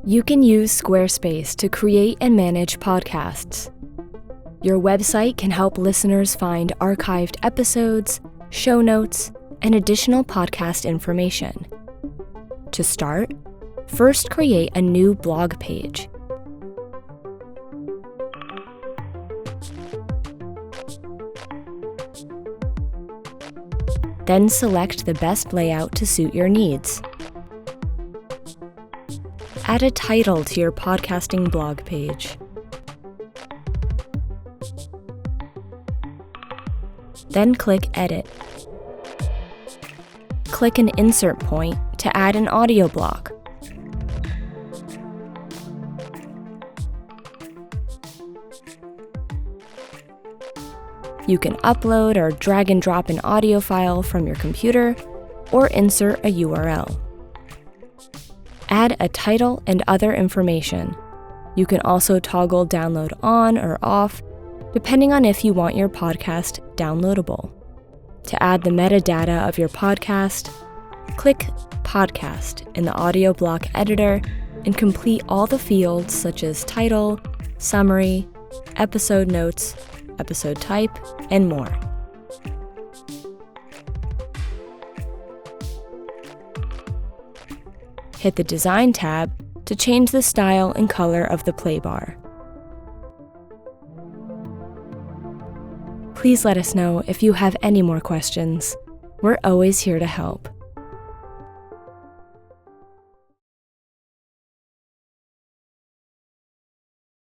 You can use Squarespace to create and manage podcasts. Your website can help listeners find archived episodes, show notes, and additional podcast information. To start, first create a new blog page. Then select the best layout to suit your needs. Add a title to your podcasting blog page. Then click Edit. Click an insert point to add an audio block. You can upload or drag and drop an audio file from your computer or insert a URL. Add a title and other information. You can also toggle download on or off, depending on if you want your podcast downloadable. To add the metadata of your podcast, click Podcast in the audio block editor and complete all the fields such as title, summary, episode notes, episode type, and more. Hit the Design tab to change the style and color of the play bar. Please let us know if you have any more questions. We're always here to help.